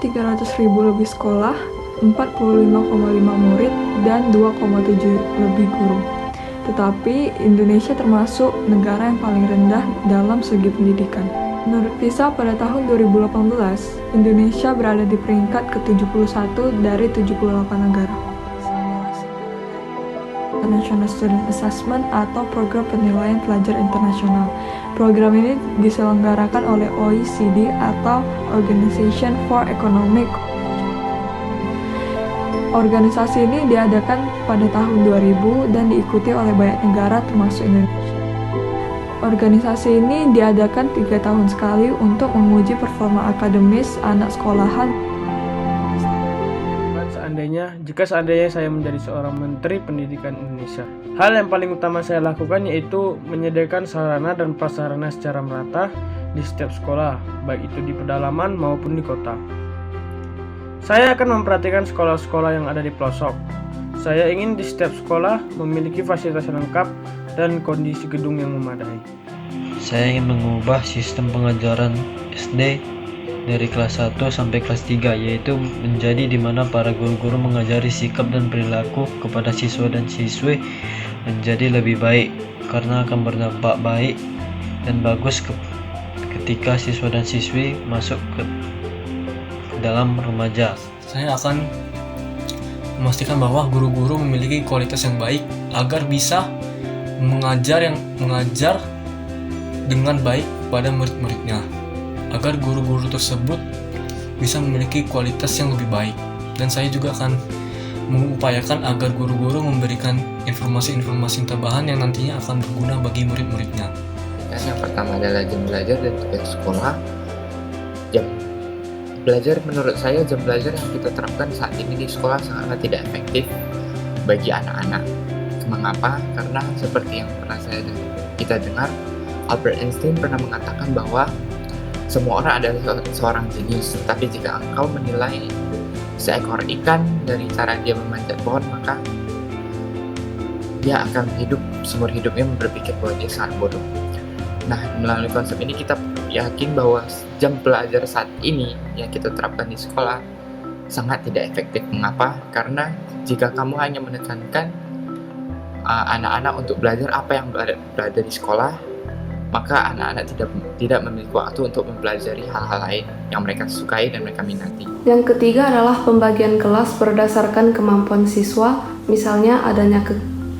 300.000 lebih sekolah, 45,5 murid, dan 2,7 lebih guru. Tetapi Indonesia termasuk negara yang paling rendah dalam segi pendidikan. Menurut PISA pada tahun 2018, Indonesia berada di peringkat ke-71 dari 78 negara. International Student Assessment atau Program Penilaian Pelajar Internasional. Program ini diselenggarakan oleh OECD atau Organization for Economic. Organisasi ini diadakan pada tahun 2000 dan diikuti oleh banyak negara termasuk Indonesia. Organisasi ini diadakan 3 tahun sekali untuk menguji performa akademis anak sekolahan. Jika seandainya saya menjadi seorang Menteri Pendidikan Indonesia, hal yang paling utama saya lakukan yaitu menyediakan sarana dan prasarana secara merata di setiap sekolah, baik itu di pedalaman maupun di kota. Saya akan memperhatikan sekolah-sekolah yang ada di pelosok. Saya ingin di setiap sekolah memiliki fasilitas yang lengkap dan kondisi gedung yang memadai. Saya ingin mengubah sistem pengajaran SD dari kelas 1 sampai kelas 3, yaitu menjadi di mana para guru-guru mengajari sikap dan perilaku kepada siswa dan siswi menjadi lebih baik, karena akan berdampak baik dan bagus ketika siswa dan siswi masuk ke dalam remaja. Saya akan memastikan bahwa guru-guru memiliki kualitas yang baik agar bisa mengajar dengan baik pada murid-muridnya, agar guru-guru tersebut bisa memiliki kualitas yang lebih baik. Dan saya juga akan mengupayakan agar guru-guru memberikan informasi-informasi tambahan yang nantinya akan berguna bagi murid-muridnya. Yang pertama adalah jam belajar dan tugas sekolah. Jam belajar, menurut saya jam belajar yang kita terapkan saat ini di sekolah sangat tidak efektif bagi anak-anak. Mengapa? Karena seperti yang pernah kita dengar, Albert Einstein pernah mengatakan bahwa semua orang adalah seorang jenius, tapi jika engkau menilai seekor ikan dari cara dia memanjat pohon, maka dia akan seumur hidupnya berpikir bahwa dia sangat bodoh. Nah, melalui konsep ini kita yakin bahwa jam belajar saat ini yang kita terapkan di sekolah sangat tidak efektif. Mengapa? Karena jika kamu hanya menekankan anak-anak untuk belajar apa yang berada di sekolah, maka anak-anak tidak memiliki waktu untuk mempelajari hal-hal lain yang mereka sukai dan mereka minati. Yang ketiga adalah pembagian kelas berdasarkan kemampuan siswa, misalnya adanya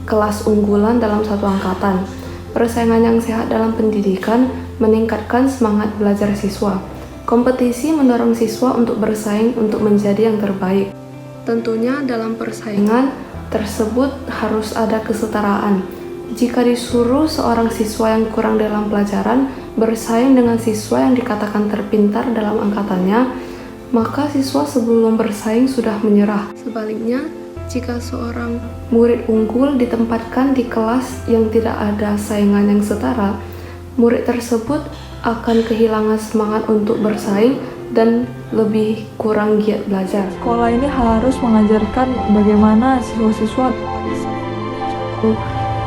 kelas unggulan dalam satu angkatan. Persaingan yang sehat dalam pendidikan meningkatkan semangat belajar siswa. Kompetisi mendorong siswa untuk bersaing untuk menjadi yang terbaik. Tentunya dalam persaingan tersebut harus ada kesetaraan. Jika disuruh seorang siswa yang kurang dalam pelajaran bersaing dengan siswa yang dikatakan terpintar dalam angkatannya, maka siswa sebelum bersaing sudah menyerah. Sebaliknya, jika seorang murid unggul ditempatkan di kelas yang tidak ada saingan yang setara, murid tersebut akan kehilangan semangat untuk bersaing dan lebih kurang giat belajar. Sekolah ini harus mengajarkan bagaimana siswa-siswa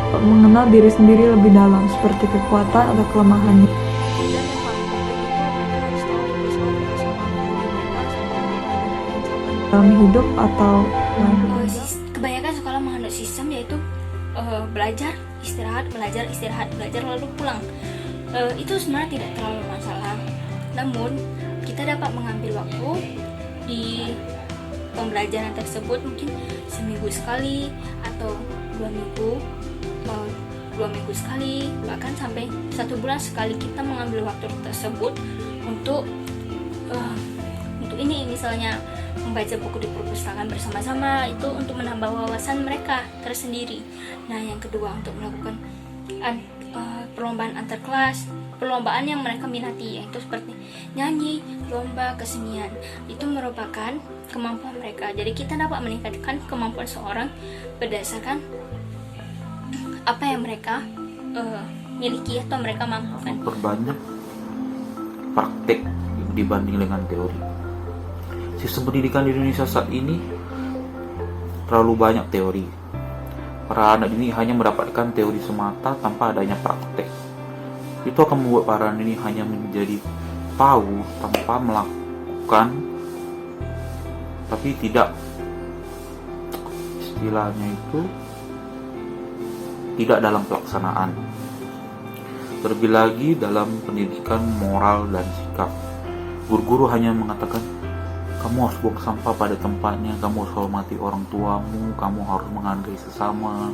mengenal diri sendiri lebih dalam, seperti kekuatan atau kelemahannya. Dalam hidup atau kebanyakan sekolah menganut sistem yaitu belajar, istirahat, belajar lalu pulang. Itu sebenarnya tidak terlalu masalah. Namun kita dapat mengambil waktu di pembelajaran tersebut, mungkin seminggu sekali atau 2 minggu sekali, bahkan sampai 1 bulan sekali kita mengambil waktu tersebut untuk ini, misalnya membaca buku di perpustakaan bersama-sama, itu untuk menambah wawasan mereka tersendiri. Nah, yang kedua untuk melakukan perlombaan antar kelas, perlombaan yang mereka minati, yaitu seperti nyanyi, lomba kesenian. Itu merupakan kemampuan mereka. Jadi kita dapat meningkatkan kemampuan seorang berdasarkan apa yang mereka miliki atau mereka mampukan. Perbanyak praktek dibanding dengan teori. Sistem pendidikan di Indonesia saat ini terlalu banyak teori. Para anak ini hanya mendapatkan teori semata tanpa adanya praktek. Itu akan membuat para anak ini hanya menjadi tahu tanpa melakukan tapi tidak, istilahnya itu tidak dalam pelaksanaan. Terlebih lagi dalam pendidikan moral dan sikap. Guru-guru hanya mengatakan, kamu harus buang sampah pada tempatnya, kamu harus hormati orang tuamu, kamu harus menghargai sesama.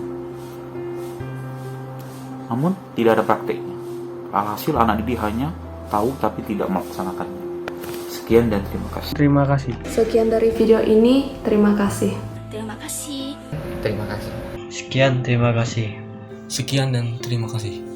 Namun tidak ada prakteknya. Alhasil anak didik hanya tahu tapi tidak melaksanakannya. Sekian dan terima kasih. Terima kasih. Sekian dari video ini, terima kasih. Terima kasih. Terima kasih. Sekian, terima kasih. Sekian dan terima kasih.